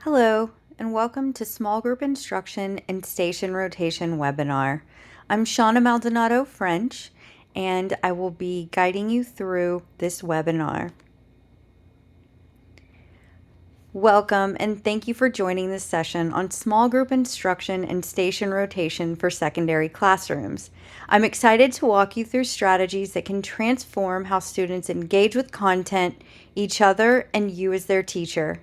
Hello, and welcome to Small Group Instruction and Station Rotation webinar. I'm Shauna Maldonado French, and I will be guiding you through this webinar. Welcome, and thank you for joining this session on small group instruction and station rotation for secondary classrooms. I'm excited to walk you through strategies that can transform how students engage with content, each other, and you as their teacher.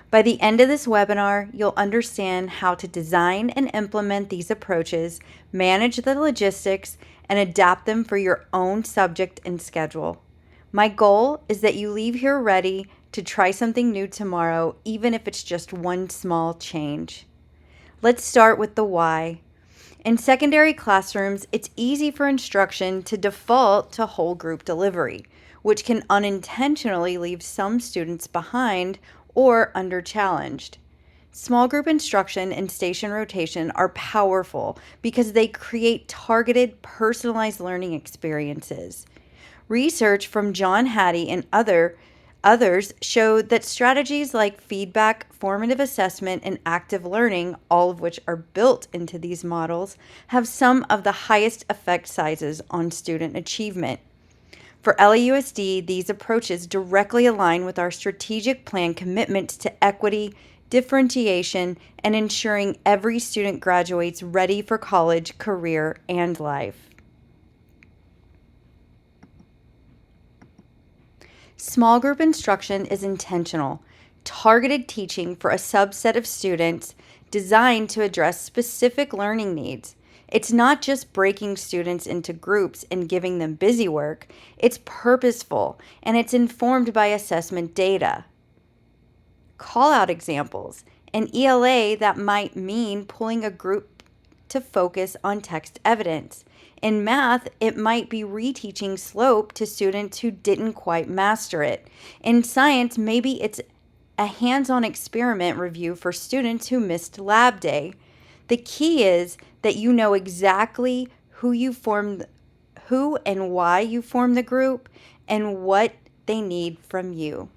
By the end of this webinar, you'll understand how to design and implement these approaches, manage the logistics, and adapt them for your own subject and schedule. My goal is that you leave here ready to try something new tomorrow, even if it's just one small change. Let's start with the why. In secondary classrooms, it's easy for instruction to default to whole group delivery, which can unintentionally leave some students behind or under-challenged. Small group instruction and station rotation are powerful because they create targeted, personalized learning experiences. Research from John Hattie and others showed that strategies like feedback, formative assessment, and active learning, all of which are built into these models, have some of the highest effect sizes on student achievement. For LAUSD, these approaches directly align with our strategic plan commitments to equity, differentiation, and ensuring every student graduates ready for college, career, and life. Small group instruction is intentional, targeted teaching for a subset of students designed to address specific learning needs. It's not just breaking students into groups and giving them busy work, it's purposeful and it's informed by assessment data. Call out examples. In ELA, that might mean pulling a group to focus on text evidence. In math, it might be reteaching slope to students who didn't quite master it. In science, maybe it's a hands-on experiment review for students who missed lab day. The key is that you know exactly who and why you form the group and what they need from you.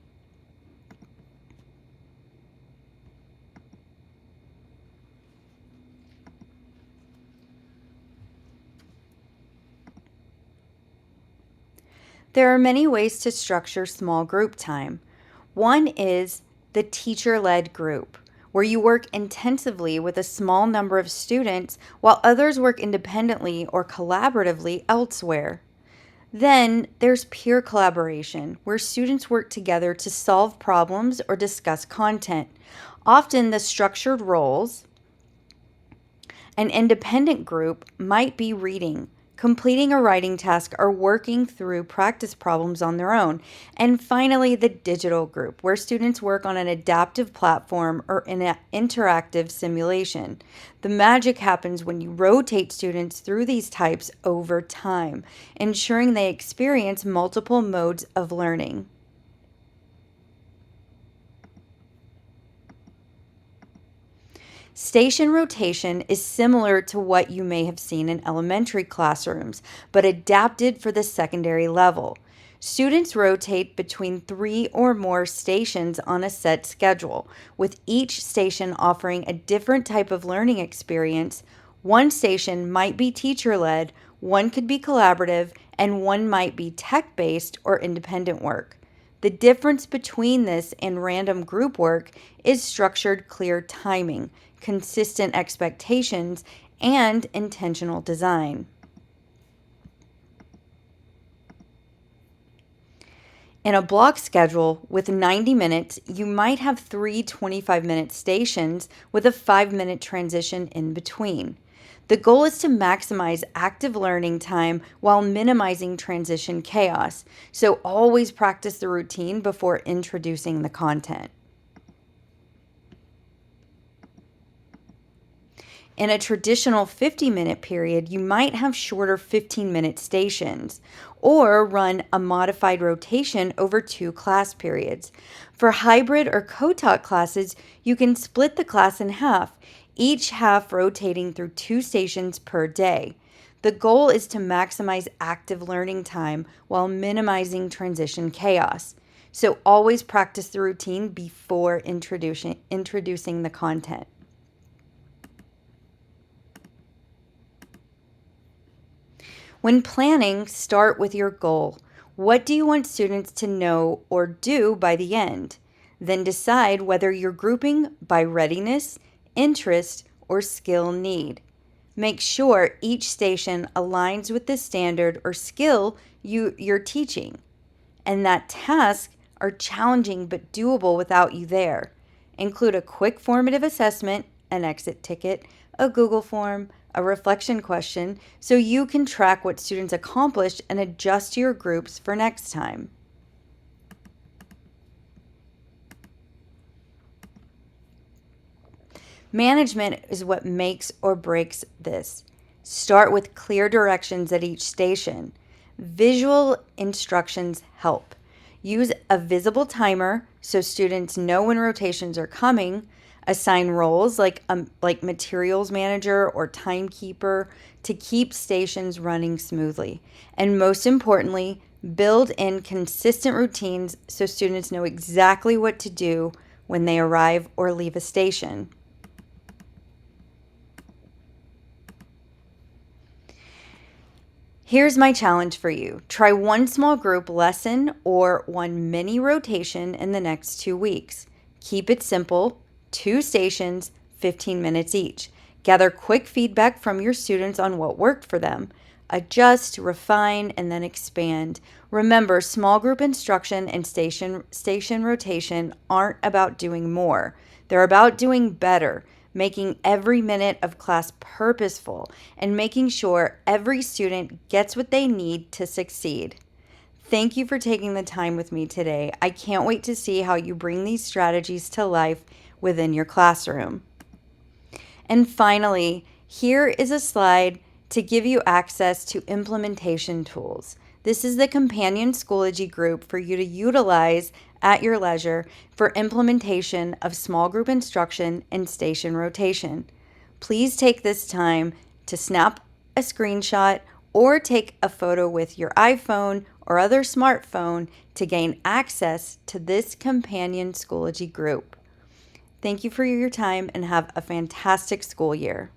There are many ways to structure small group time. One is the teacher-led group, where you work intensively with a small number of students while others work independently or collaboratively elsewhere. Then there's peer collaboration, where students work together to solve problems or discuss content. Often the structured roles, an independent group might be reading, completing a writing task, or working through practice problems on their own. And finally, the digital group, where students work on an adaptive platform or in an interactive simulation. The magic happens when you rotate students through these types over time, ensuring they experience multiple modes of learning. Station rotation is similar to what you may have seen in elementary classrooms, but adapted for the secondary level. Students rotate between 3 or more stations on a set schedule, with each station offering a different type of learning experience. One station might be teacher-led, one could be collaborative, and one might be tech-based or independent work. The difference between this and random group work is structured, clear timing, consistent expectations, and intentional design. In a block schedule with 90 minutes, you might have 3 25-minute stations with a 5-minute transition in between. The goal is to maximize active learning time while minimizing transition chaos, so always practice the routine before introducing the content. In a traditional 50-minute period, you might have shorter 15-minute stations or run a modified rotation over 2 class periods. For hybrid or co-taught classes, you can split the class in half, each half rotating through 2 stations per day. The goal is to maximize active learning time while minimizing transition chaos. So always practice the routine before introducing the content. When planning, start with your goal. What do you want students to know or do by the end? Then decide whether you're grouping by readiness, interest, or skill need. Make sure each station aligns with the standard or skill you're teaching, and that tasks are challenging but doable without you there. Include a quick formative assessment, an exit ticket, a Google form, a reflection question, so you can track what students accomplished and adjust your groups for next time. Management is what makes or breaks this. Start with clear directions at each station. Visual instructions help. Use a visible timer so students know when rotations are coming. Assign roles like materials manager or timekeeper to keep stations running smoothly. And most importantly, build in consistent routines so students know exactly what to do when they arrive or leave a station. Here's my challenge for you. Try one small group lesson or one mini rotation in the next 2 weeks. Keep it simple, 2 stations, 15 minutes each. Gather quick feedback from your students on what worked for them. Adjust, refine, and then expand. Remember, small group instruction and station rotation aren't about doing more. They're about doing better, making every minute of class purposeful, and making sure every student gets what they need to succeed. Thank you for taking the time with me today. I can't wait to see how you bring these strategies to life within your classroom. And finally, here is a slide to give you access to implementation tools. This is the companion Schoology group for you to utilize at your leisure for implementation of small group instruction and station rotation. Please take this time to snap a screenshot or take a photo with your iPhone or other smartphone to gain access to this companion Schoology group. Thank you for your time and have a fantastic school year.